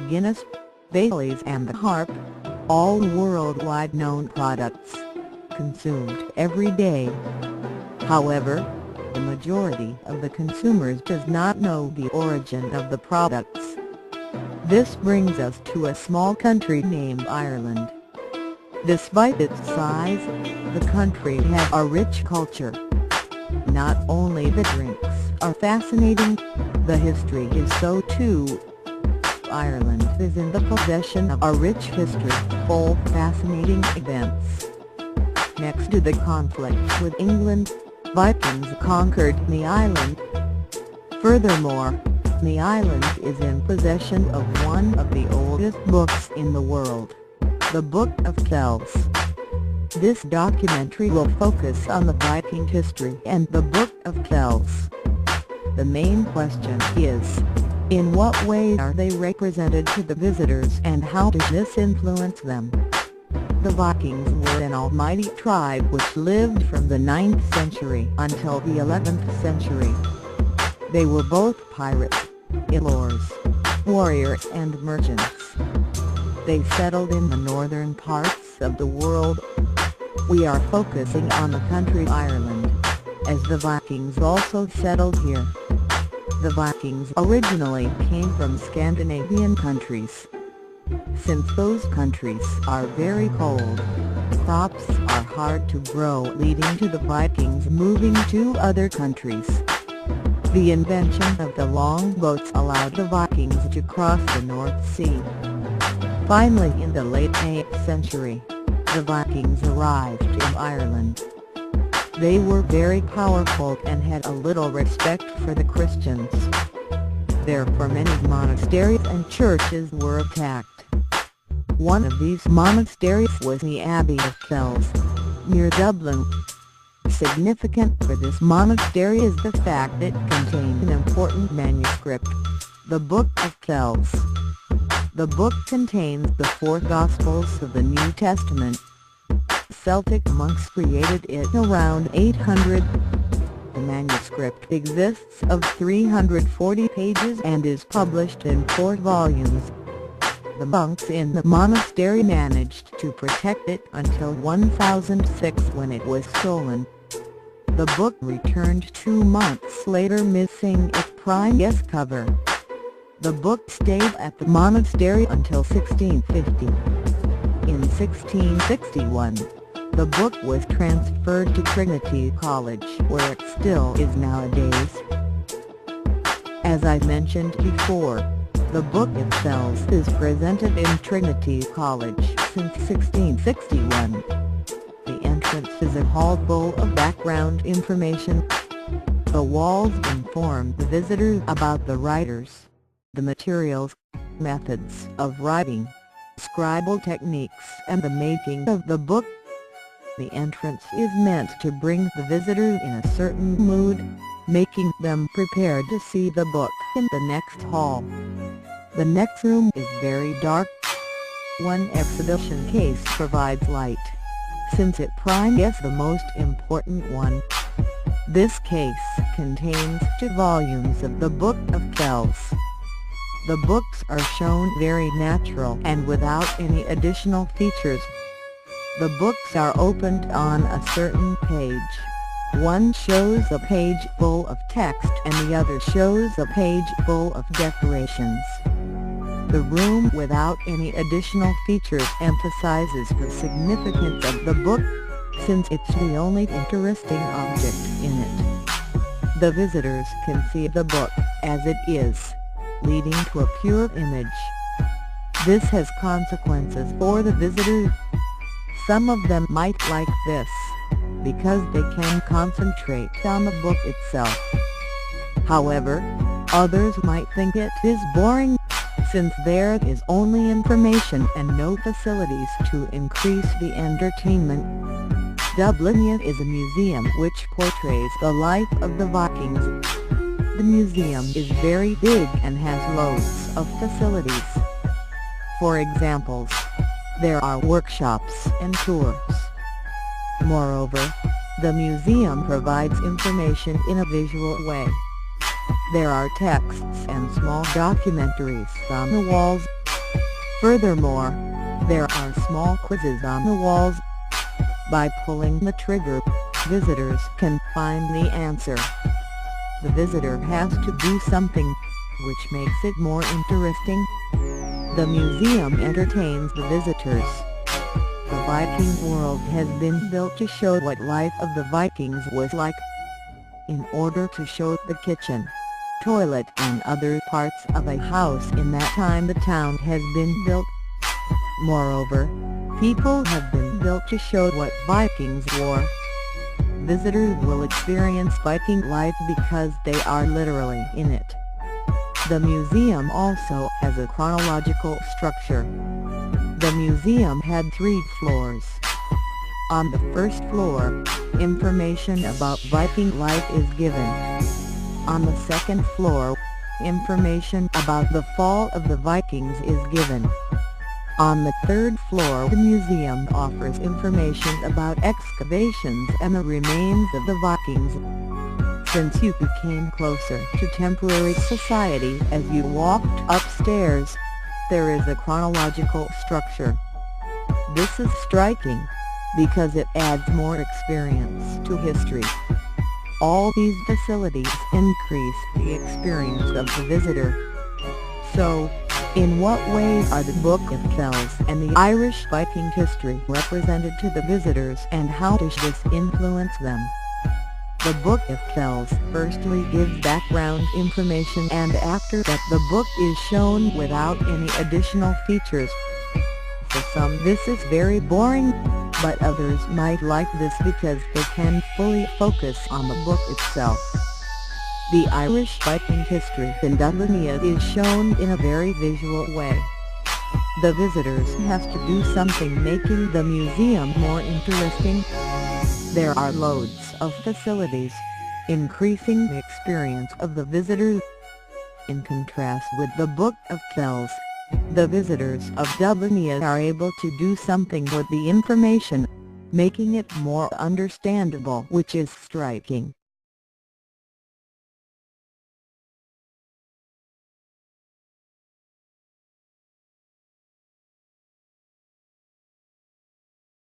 Guinness, Bailey's and the Harp, all worldwide known products, consumed every day. However, the majority of the consumers does not know the origin of the products. This brings us to a small country named Ireland. Despite its size, the country has a rich culture. Not only the drinks are fascinating, the history is so too. Ireland is in the possession of a rich history, full of fascinating events. Next to the conflict with England, Vikings conquered the island. Furthermore, the island is in possession of one of the oldest books in the world, the Book of Kells. This documentary will focus on the Viking history and the Book of Kells. The main question is, in what way are they represented to the visitors and how does this influence them? The Vikings were an almighty tribe which lived from the 9th century until the 11th century. They were both pirates, explorers, warriors and merchants. They settled in the northern parts of the world. We are focusing on the country Ireland, as the Vikings also settled here. The Vikings originally came from Scandinavian countries. Since those countries are very cold, crops are hard to grow, leading to the Vikings moving to other countries. The invention of the longboats allowed the Vikings to cross the North Sea. Finally, in the late 8th century, the Vikings arrived in Ireland. They were very powerful and had a little respect for the Christians. Therefore many monasteries and churches were attacked. One of these monasteries was the Abbey of Kells, near Dublin. Significant for this monastery is the fact it contained an important manuscript, the Book of Kells. The book contains the 4 Gospels of the New Testament. Celtic monks created it around 800. The manuscript exists of 340 pages and is published in 4 volumes. The monks in the monastery managed to protect it until 1006 when it was stolen. The book returned 2 months later missing its previous cover. The book stayed at the monastery until 1650. In 1661, the book was transferred to Trinity College, where it still is nowadays. As I mentioned before, the Book of Kells is presented in Trinity College since 1661. The entrance is a hall full of background information. The walls inform the visitors about the writers, the materials, methods of writing, scribal techniques and the making of the book. The entrance is meant to bring the visitors in a certain mood, making them prepared to see the book in the next hall. The next room is very dark. One exhibition case provides light, since it is the most important one. This case contains 2 volumes of the Book of Kells. The books are shown very natural and without any additional features. The books are opened on a certain page. One shows a page full of text and the other shows a page full of decorations. The room without any additional features emphasizes the significance of the book, since it's the only interesting object in it. The visitors can see the book as it is, leading to a pure image. This has consequences for the visitors. Some of them might like this, because they can concentrate on the book itself. However, others might think it is boring, since there is only information and no facilities to increase the entertainment. Dublin is a museum which portrays the life of the Vikings. The museum is very big and has loads of facilities. For examples, there are workshops and tours. Moreover, the museum provides information in a visual way. There are texts and small documentaries on the walls. Furthermore, there are small quizzes on the walls. By pulling the trigger, visitors can find the answer. The visitor has to do something, which makes it more interesting. The museum entertains the visitors. The Viking world has been built to show what life of the Vikings was like. In order to show the kitchen, toilet and other parts of a house in that time the town has been built. Moreover, people have been built to show what Vikings wore. Visitors will experience Viking life because they are literally in it. The museum also has a chronological structure. The museum had 3 floors. On the first floor, information about Viking life is given. On the second floor, information about the fall of the Vikings is given. On the third floor, the museum offers information about excavations and the remains of the Vikings. Since you became closer to temporary society as you walked upstairs, there is a chronological structure. This is striking, because it adds more experience to history. All these facilities increase the experience of the visitor. So, in what ways are the Book of Kells and the Irish Viking history represented to the visitors, and how does this influence them? The Book of Kells firstly gives background information, and after that the book is shown without any additional features. For some this is very boring, but others might like this because they can fully focus on the book itself. The Irish Viking history in Dublin is shown in a very visual way. The visitors have to do something making the museum more interesting. There are loads of facilities, increasing the experience of the visitors. In contrast with the Book of Kells, the visitors of Dublin are able to do something with the information, making it more understandable, which is striking.